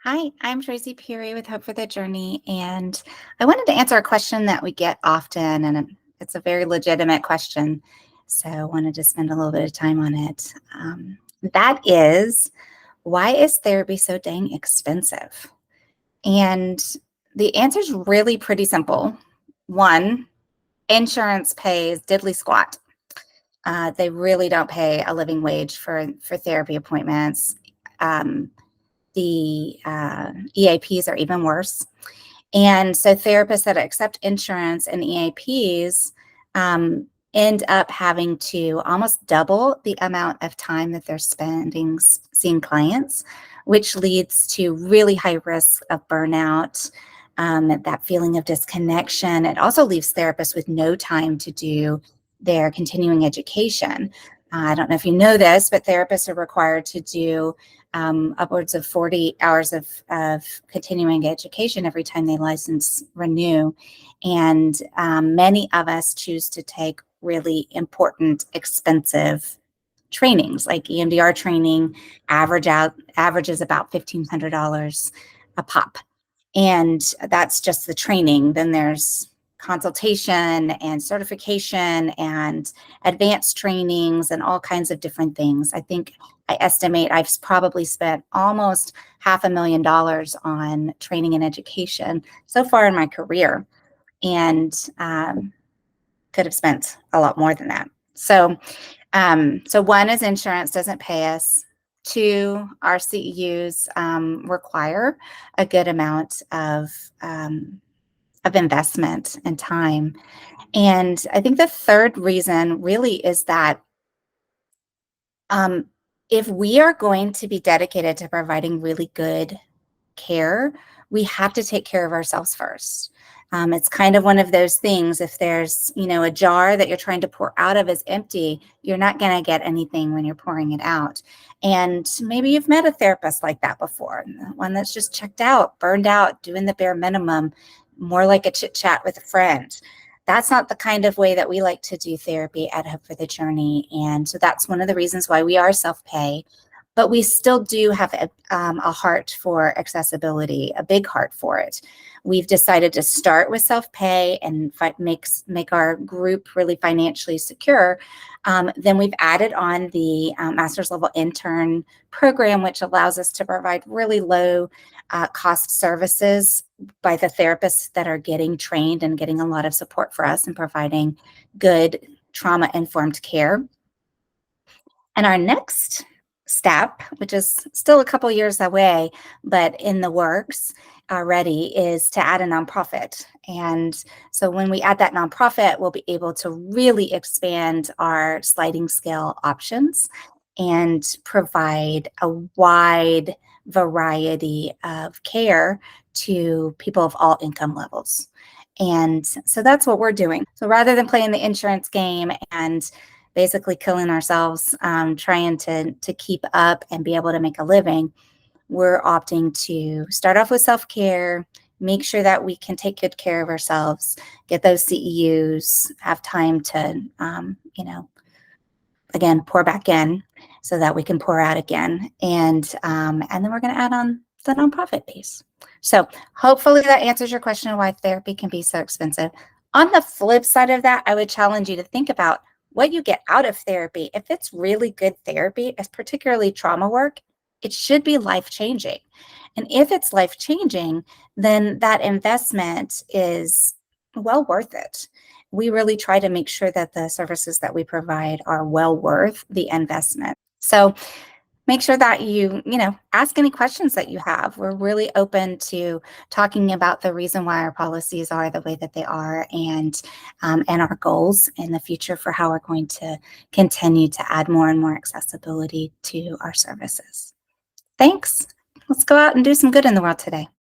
Hi, I'm Traci Pirri with Hope for the Journey, and I wanted to answer a question that we get often, and it's a very legitimate question. So I wanted to spend a little bit of time on it. That is, why is therapy so dang expensive? And the answer is really pretty simple. One, insurance pays diddly squat. They really don't pay a living wage for therapy appointments. Um, the EAPs are even worse. And so therapists that accept insurance and EAPs end up having to almost double the amount of time that they're spending seeing clients, which leads to really high risk of burnout, that feeling of disconnection. It also leaves therapists with no time to do their continuing education. I don't know if you know this, but therapists are required to do upwards of 40 hours of continuing education every time they license renew. And many of us choose to take really important, expensive trainings like EMDR training, averages about $1,500 a pop. And that's just the training. Then there's consultation and certification and advanced trainings and all kinds of different things. I estimate I've probably spent almost $500,000 on training and education so far in my career, and could have spent a lot more than that. So one is insurance doesn't pay us. Two, our CEUs require a good amount of investment and time. And I think the third reason really is that if we are going to be dedicated to providing really good care, we have to take care of ourselves first. It's kind of one of those things. If there's, a jar that you're trying to pour out of is empty, you're not going to get anything when you're pouring it out. And maybe you've met a therapist like that before, one that's just checked out, burned out, doing the bare minimum, more like a chit chat with a friend. That's not the kind of way that we like to do therapy at Hope for the Journey. And so that's one of the reasons why we are self-pay. But we still do have a heart for accessibility, a big heart for it. We've decided to start with self-pay and make our group really financially secure. Then we've added on the master's level intern program, which allows us to provide really low cost services by the therapists that are getting trained and getting a lot of support for us and providing good trauma-informed care. And our next step, which is still a couple years away, but in the works already, is to add a nonprofit. And so when we add that nonprofit, we'll be able to really expand our sliding scale options and provide a wide variety of care to people of all income levels. And so that's what we're doing. So rather than playing the insurance game and basically killing ourselves trying to keep up and be able to make a living, we're opting to start off with self-care, make sure that we can take good care of ourselves, get those CEUs, have time to, again, pour back in so that we can pour out again. And then we're going to add on the nonprofit piece. So hopefully that answers your question on why therapy can be so expensive. On the flip side of that, I would challenge you to think about what you get out of therapy. If it's really good therapy, as particularly trauma work, it should be life-changing. And if it's life-changing, then that investment is well worth it. We really try to make sure that the services that we provide are well worth the investment. So make sure that you ask any questions that you have. We're really open to talking about the reason why our policies are the way that they are, and our goals in the future for how we're going to continue to add more and more accessibility to our services. Thanks. Let's go out and do some good in the world today.